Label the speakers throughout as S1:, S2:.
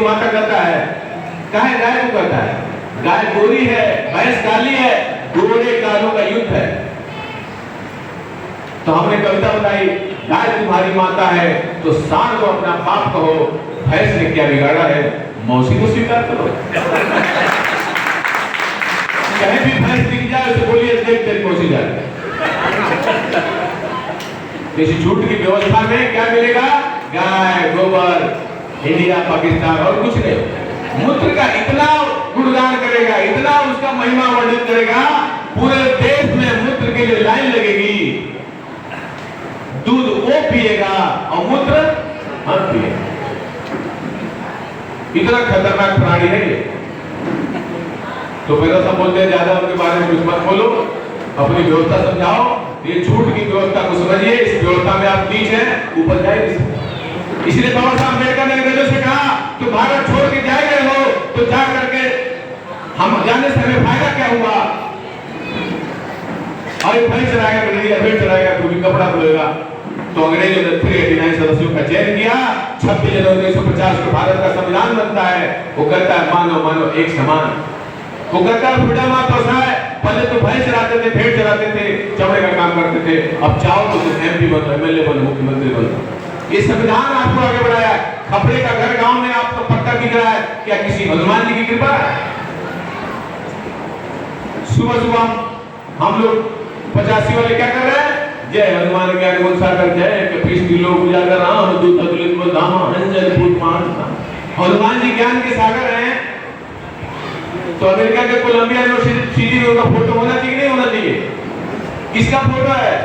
S1: माता कहता है, काहे गाय को कहता है? गाय गोरी है, भैंस काली है, गोरे कालों का युद्ध है। तो हमने कविता बताई, गाय तुम्हारी माता है तो सांड को अपना बाप कहो, भैंस ने क्या बिगाड़ा है, मौसी को स्वीकार करो। कहीं भी भैंस दिख जाए उसे बोलिए देख तेरी मौसी जाए। इस झूठ की व्यवस्था में क्या मिलेगा? गाय, गोबर, इंडिया, पाकिस्तान और कुछ नहीं। मूत्र का इतना गुणगान करेगा, इतना उसका महिमा वर्णित करेगा, पूरे देश में मूत्र के लिए लाइन लगेगी। दूध वो पिएगा और मूत्र हम पिएगा। इतना खतरनाक प्राणी है ये। तो मेरा सब बोलते हैं ज्यादा उनके बारे में कुछ मत बोलो, अपनी व्यवस्था समझाओ। ये झूठ की व्यवस्था को समझिए, इस व्यवस्था में आप नीच हैं, ऊपर जाइए। इसलिए बाबा साहब अम्बेडकर ने अंग्रेजों से कहा, तो भारत छोड़ के जा रहे हो तो जा करके हम जाने से हमें फायदा क्या हुआ? और भाई चलाएगा गड्ढिया, फिर चलाएगा, कभी कपड़ा धोएगा। तो अंग्रेजों ने 389 सदस्यों का चयन किया। 26 जनवरी 1950 को भारत का संविधान बनता है। वो कहता है मानो मानो एक समान। वो कहता है फ्रीडम ऑफ है। पहले तो भैंस चलाते थे, भेड़ चलाते थे, चमड़े का काम करते थे। अब चाहो तो तुम MP बनो, MLA बनो, मुख्यमंत्री बनो। ये संविधान आपको आगे बढ़ाया है। खपड़े का घर गांव में आपको पक्का दिख रहा है, क्या किसी हनुमान जी की कृपा है? सुबह सुबह हम लोग 85 वाले क्या कर रहे हैं? जय हनुमान ज्ञान गुण सागर जय, कपीस की लोग उजागर राम दूत अतुलित को धामा अंजन फूट मान। हनुमान जी ज्ञान के सागर हैं। तो अमेरिका के कोलंबिया यूनिवर्सिटी में उनका फोटो होना चाहिए नहीं होना चाहिए? किसका फोटो है?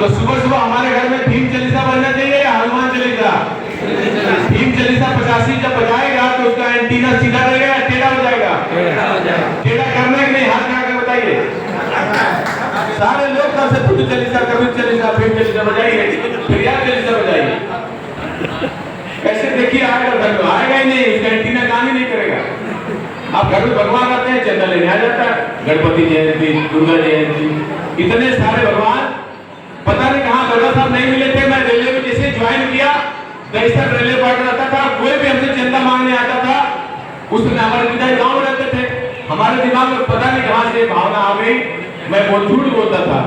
S1: तो सुबह सुबह हमारे घर में भीम चालीसा बनना चाहिए या हनुमान चालीसा? भीम चालीसा 85 जब बजाएगा तो उसका एंटीना सीधा रहेगा या टेढ़ा हो जाएगा? टेढ़ा करना है कि नहीं? हाथ लगा के बताइए। सारे लोग कल से बुद्ध चालीसा, कबीर चालीसा, भीम चालीसा बजाइए, फिरियाद चालीसा बजाइए। कैसे देखिए आएगा घर में? आएगा ही नहीं, उसका एंटीना काम ही नहीं करेगा। आप घर में भगवान आते हैं, चंदा लेने आ जाता है। गणपति जयंती, दुर्गा जयंती, इतने सारे भगवान। पता नहीं कहाँ दौड़ा साहब नहीं मिले थे। मैं रेलवे में जैसे ज्वाइन किया, दहिसर रेलवे पार्ट रहता था, कोई भी हमसे चंदा मांगने आता था। उस समय हमारे पिताजी गांव में रहते थे। हमारे दिमाग में पता नहीं कहां से भावना आ गई, मैं बहुत झूठ बोलता था,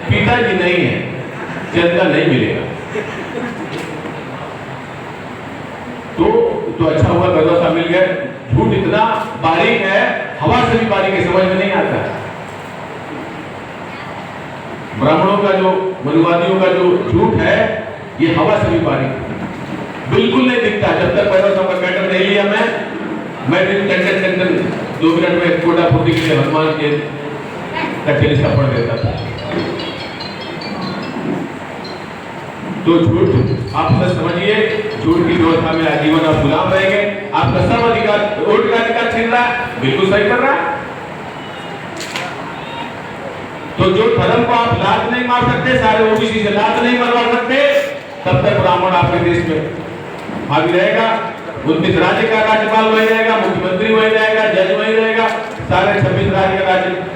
S1: पिताजी नहीं है, चंदा नहीं मिलेगा। तो अच्छा हुआ गौरव साहब मिल गए। झूठ इतना बारीक है, हवा से भी बारीक है, समझ में नहीं आता है। ब्राह्मणों का जो, मनुवादियों का जो झूठ है, ये हवा से भी बारीक बिल्कुल नहीं दिखता। जब तक गौरव साहब का कैटर नहीं लिया मैं भी टेंशन 2 मिनट में कोटा फूटी के लिए हनुमान के चालीसा पढ़ देता था। तो झूठ आप समझिए, झूठ की व्यवस्था में आजीवन आप गुलाम रहेंगे। आपका सब अधिकार, वोट का अधिकार छीन रहा है, बिल्कुल सही कर रहा है। तो जो धर्म को आप लात नहीं मार सकते, सारे OBC से लात नहीं मरवा सकते, तब तक ब्राह्मण आपके देश में हावी रहेगा। 29 राज्य का राज्यपाल वही रहेगा, मुख्यमंत्री वही रहेगा, जज वही रहेगा, सारे 26 राज्य का राज्य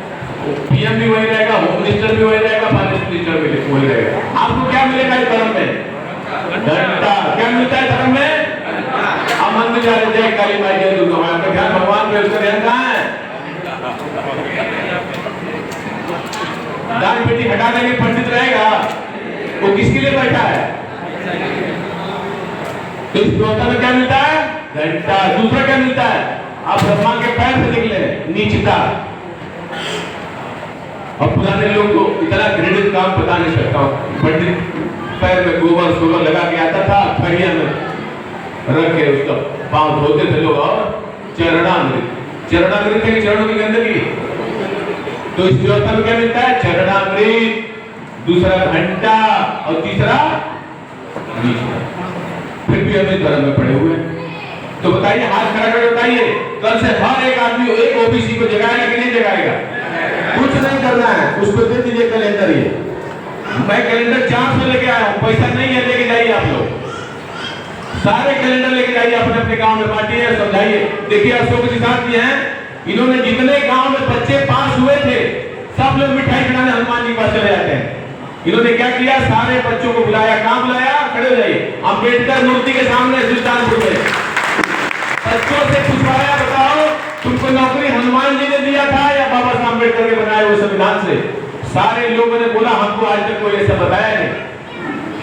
S1: PM भी वही रहेगा, होम मिनिस्टर भी वही रहेगा, फाइनेंस मिनिस्टर भी वही रहेगा। आपको क्या मिलेगा इस धर्म में? घंटा। क्या मिलता है धर्म में? अब मन में जा रहे जय काली माई जय दुर्गा माई, आपका ध्यान भगवान पे, उसका ध्यान कहाँ है? दान पेटी हटा देंगे, पंडित रहेगा, वो किसके लिए बैठा है? तो इस व्यवस्था में क्या मिलता है? घंटा। दूसरा क्या मिलता है? आप ब्रह्मा के पैर से निकले, नीचता। और पुराने लोग को इतना घृणित काम बता नहीं सकता हूं। पंडित पैर में गोबर सोबर लगा के आता था, फरिया में रख के उसका पांव धोते थे लोग। और चरणामृत, चरणामृत है चरणों की गंदगी। तो इस व्यवस्था में क्या मिलता है? चरणामृत, दूसरा घंटा और तीसरा नीचता। फिर भी हम इस धर्म में पड़े हुए हैं। तो बताइए, हाथ खड़ा करके बताइए, कल से हर एक आदमी एक OBC को जगाएगा कि नहीं जगाएगा? कुछ नहीं करना है, उसको दे दीजिए कैलेंडर। ये मैं कैलेंडर 400 लेके आया हूँ, पैसा नहीं है, लेके जाइए आप लोग। सारे कैलेंडर लेके जाइए, अपने अपने गांव में बांटिए, समझाइए। देखिए अशोक जी साहब जी हैं, इन्होंने जितने गांव में बच्चे पास हुए थे, सब लोग मिठाई खिलाने हनुमान जी के पास चले जाते हैं। इन्होंने क्या किया? सारे बच्चों को बुलाया, कहां बुलाया? खड़े हो जाइए, अम्बेडकर मूर्ति के सामने सुल्तानपुर में। संविधान से। सारे लोगों ने बोला हमको आज तक कोई ऐसा बताया नहीं,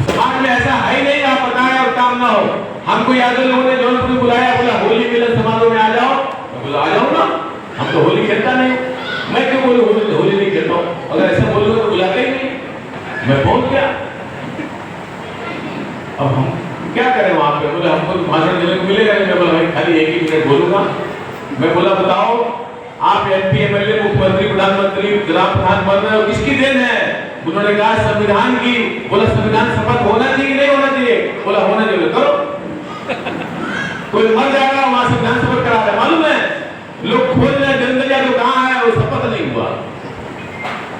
S1: समाज में ऐसा है ही नहीं आप बताएं और काम ना हो। हमको यादव लोगों ने जौनपुर में बुलाया, बोला होली मिलन समारोह में आ जाओ, मैं बोला आ जाओ ना, हम तो होली खेलता नहीं। मैं क्यों बोलूं होली नहीं खेलता हूँ, अगर ऐसा बोलूंगा तो बुलाते ही नहीं, मैं पहुंच गया। अब हम क्या करें वहां पे, बोले हमको भाषण देने को मिलेगा नहीं। मैं बोला भाई खाली एक ही मिनट बोलूंगा। मैं बोला बताओ आप एमपी एमएलए मुख्यमंत्री प्रधानमंत्री ग्राम प्रधान बन रहे हो, किसकी देन है? उन्होंने कहा संविधान की। बोला संविधान शपथ होना चाहिए नहीं होना चाहिए? बोला होना चाहिए। करो, कोई मर जाएगा वहां संविधान शपथ करा रहे, मालूम है लोग खोज रहे जंगल या तो कहां है, वो शपथ नहीं हुआ।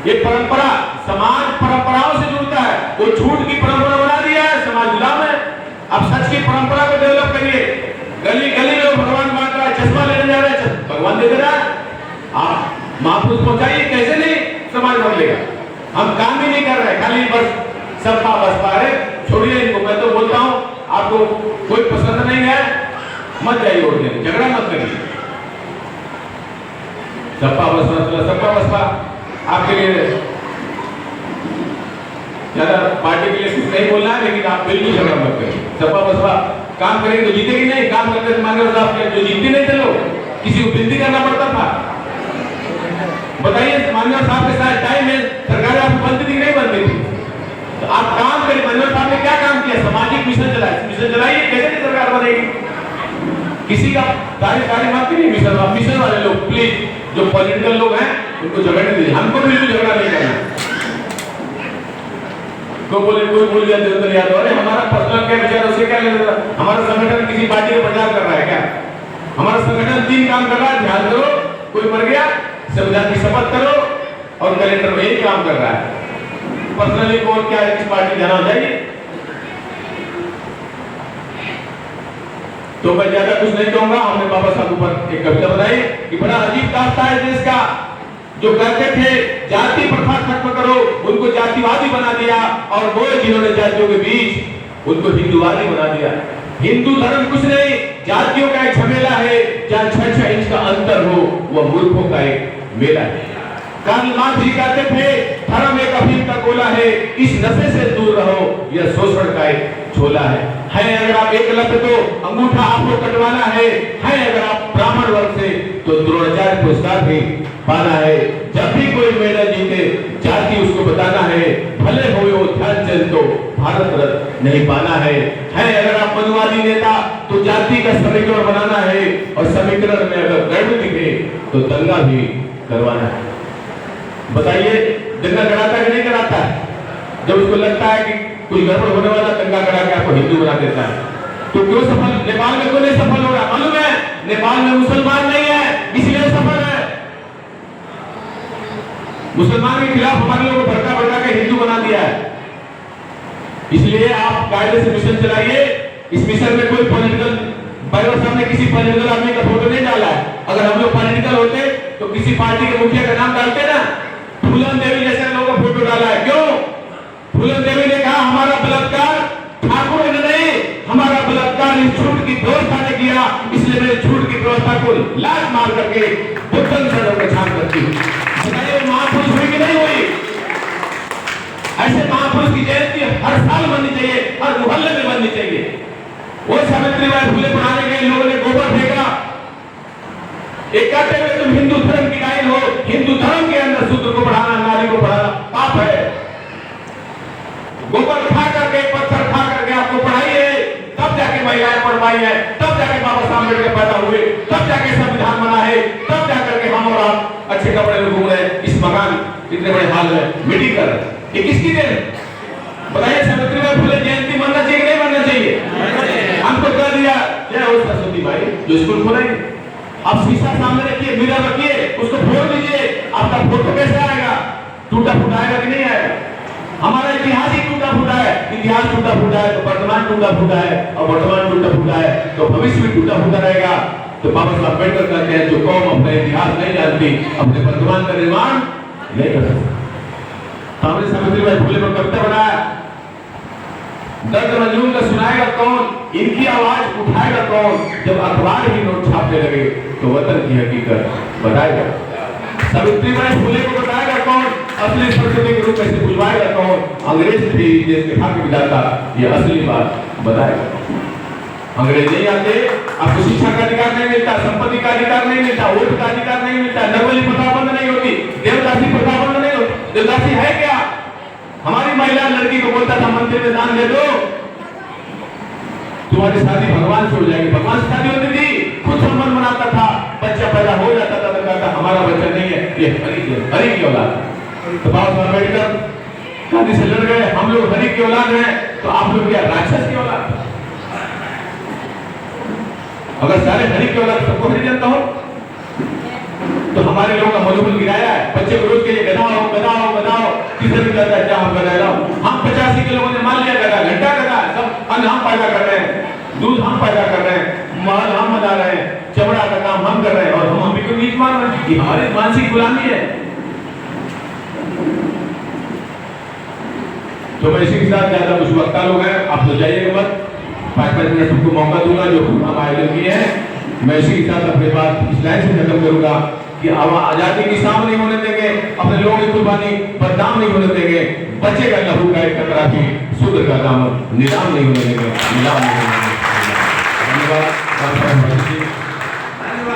S1: ये परंपरा समाज परंपराओं से जुड़ता है, वो झूठ की परंपरा बना दिया है, समाज गुलाम है। अब सच की परंपरा को डेवलप करिए। गली गली में भगवान बांट रहा है, चश्मा लेने जा रहा है, भगवान दे रहा है, आप महापुरुष पहुंचाइए, कैसे नहीं समाज बदलेगा? हम काम ही नहीं कर रहे, खाली बस सपा बसपा है, छोड़िए इनको। मैं तो बोलता हूं आपको कोई पसंद नहीं है मत जाइए वोट देने, झगड़ा मत करिए। सपा बसपा आपके लिए ज्यादा पार्टी के लिए कुछ नहीं बोलना है, लेकिन आप बिल्कुल झगड़ा मत करिए। सपा बसपा काम करेंगे तो जीतेगी नहीं, काम करते तो मांगे साहब जो जीतते नहीं थे लोग, किसी को विनती करना पड़ता था। बताइए माननीय साहब के साथ टाइम में सरकार आपको बनती थी नहीं बनती थी? तो आप काम करिए। माननीय साहब ने क्या काम किया? सामाजिक मिशन चलाइए, कैसे नहीं सरकार बनेगी? किसी का तारीफ मत कीजिए। मिशन वाले लोग प्लीज, जो पॉलिटिकल लोग हैं उनको झगड़ने दीजिए, हमको बिल्कुल झगड़ा नहीं करना। कोई बोल दिया देवेंद्र यादव, अरे हमारा पर्सनल क्या विचार, उसे क्या लेना? हमारा संगठन किसी पार्टी का प्रचार कर रहा है क्या? हमारा संगठन 3 काम कर रहा है, ध्यान करो, कोई मर गया संविधान की शपथ करो और कैलेंडर में यही काम कर रहा है। पर्सनली कौन क्या है, किस पार्टी जाना हो जाइए। तो मैं ज्यादा कुछ नहीं कहूंगा। हमने बाबा साहब ऊपर एक कविता बनाई कि बड़ा अजीब दास्ता है देश का, जो करते थे जाति प्रथा खत्म करो, उनको जातिवादी बना दिया, और वो जिन्होंने जातियों के बीच उनको हिंदुवादी बना दिया। हिंदू धर्म कुछ नहीं, जातियों का एक झमेला है, जहां 6-6 इंच का अंतर हो वह मूर्खों का एक मेला है। कार्ल मार्क्स जी कहते थे धर्म एक अफीम का गोला है, इस नशे से दूर रहो, यह शोषण का एक झोला है। अगर आप एकलव्य तो अंगूठा आपको कटवाना है अगर आप ब्राह्मण वर्ग से तो द्रोणाचार्य पुरस्कार भी पाना है। जब भी कोई मेडल जीते जाति उसको बताना है, भले हो वो ध्यानचंद तो भारत रत्न नहीं पाना है। अगर आप मनुवादी नेता तो जाति का समीकरण बनाना है, और समीकरण में अगर गड़बड़ दिखे तो दंगा भी करवाना है। बताइए दंगा कराता है कि नहीं कराता है? जब उसको लगता है कि कुछ गड़बड़ होने वाला, दंगा करा के आपको हिंदू बना देता है। तो क्यों सफल? नेपाल में क्यों नहीं सफल हो रहा? मालूम है नेपाल में मुसलमान नहीं है, इसलिए सफल है। मुसलमान के खिलाफ हमारे लोगों को भड़का के हिंदू बना दिया है। इसलिए आप कायदे से मिशन चलाइए। इस मिशन में कोई पॉलिटिकल, बाइबल साहब ने किसी पॉलिटिकल आदमी का फोटो नहीं डाला है। अगर हम लोग पॉलिटिकल होते तो किसी पार्टी के मुखिया का नाम डालते ना। फूलन देवी जैसे लोगों का फोटो डाला है, क्यों? फूलन देवी ने कहा हमारा बलात्कार ठाकुर ने नहीं, हमारा बलात्कार इस झूठ की व्यवस्था ने किया, इसलिए मैंने झूठ की व्यवस्था को लात मार करके बुद्धन सड़क में छाप करती हूँ। बताइए महापुरुष हुई कि नहीं हुई? ऐसे महापुरुष की जयंती हर साल बननी चाहिए, हर मोहल्ले में बननी चाहिए। वो सावित्रीबाई फुले पढ़ाने गए, लोगों ने गोबर फेंका, एक कहते हुए तुम हिंदू धर्म की गाय हो, हिंदू धर्म के अंदर शूद्र को पढ़ाना, नारी को पढ़ाना पाप है। गोबर खा करके, पत्थर खा करके आपको पढ़ाइए, तब जाके महिलाएं पढ़ पाई है, तब जाके बाबा साहब अम्बेडकर पैदा हुए, तब जाके संविधान बना है, तब जाकर के हम और आप अच्छे कपड़े में घूम रहे हैं, इस मकान इतने बड़े हाल में मीटिंग कर रहे हैं। ये किसकी देन? बताइए सावित्रीबाई फुले जयंती मनना चाहिए कि नहीं मनना चाहिए? हमको कर दिया जय हो सरस्वती भाई, जो स्कूल खोलेंगे। आप शीशा सामने रखिए, मिरर रखिए, उसको फोड़ लीजिए, आपका फोटो कैसे आएगा? टूटा फूटा आएगा कि नहीं आएगा? हमारा इतिहास ही टूटा फूटा है। इतिहास टूटा फूटा है तो वर्तमान टूटा फूटा है, और वर्तमान टूटा फूटा है तो भविष्य भी टूटा फूटा रहेगा। तो बाबा साहब अम्बेडकर कहते हैं जो कौम अपना इतिहास नहीं जानती अपने वर्तमान का निर्माण नहीं कर सकती। हमने सावित्रीबाई फुले पर कविता बनाया, दर्द मजलूम का सुनाएगा कौन, इनकी आवाज उठाएगा कौन, जब अखबार ही नोट छापने लगे तो वतन की हकीकत बताएगा। सावित्रीबाई फुले को बताएगा कौन? असली सरस्वती के रूप में से बुलवाएगा कौन? अंग्रेज थे देश के हक विधाता, ये असली बात बताएगा। अंग्रेज नहीं आते, आपको शिक्षा का अधिकार नहीं मिलता, संपत्ति का अधिकार नहीं मिलता, वोट का अधिकार नहीं मिलता, नरवली प्रथाबंद नहीं होती, देवदासी प्रथाबंद नहीं होती। देवदासी है क्या? हमारी महिला लड़की को बोलता था मंदिर में दान दे दो, तुम्हारी शादी भगवान से हो जाएगी। भगवान से शादी होती थी, खुद संबंध बनाता था, बच्चा पैदा हो जाता था तो कहता हमारा बच्चा नहीं है, ये हरि की औलाद है। तो बाबा साहब अम्बेडकर गांधी से लड़ गए, हम लोग हरि की औलाद हैं, तो आप लोग क्या राक्षस की औलाद? अगर सारे हरि की औलाद सबको हरि जनता हो तो हमारे लोगों का मनोबल गिराया है। बच्चे को रोज के लिए गधाओ गधाओ गधाओ, किसी भी कहता है क्या हम गधा लाओ। हम 85 के लोगों ने मान लिया गधा, घंटा गधा, सब अन्न हम पैदा कर रहे हैं, दूध हम पैदा कर रहे हैं, महल हम बना रहे हैं, चमड़ा का काम हम कर रहे हैं और हम भी को नीच मान रहे हैं। ये हमारी मानसिक गुलामी है। तो मैं इसी के साथ ज्यादा कुछ वक्ता लोग हैं, आप तो जाइएगा मत, 5-5 मिनट सबको मौका दूंगा जो हम आयोजन किए हैं। मैं इसी के साथ अपनी बात इस लाइन से खत्म करूंगा कि आजादी की शाम नहीं होने देंगे, अपने लोगों की कुर्बानी बदनाम नहीं होने देंगे, बच्चे का लहू का एक कतरा भी शूद्र का दामन नीलाम नहीं होने देंगे, नीलाम नहीं होने देंगे। धन्यवाद।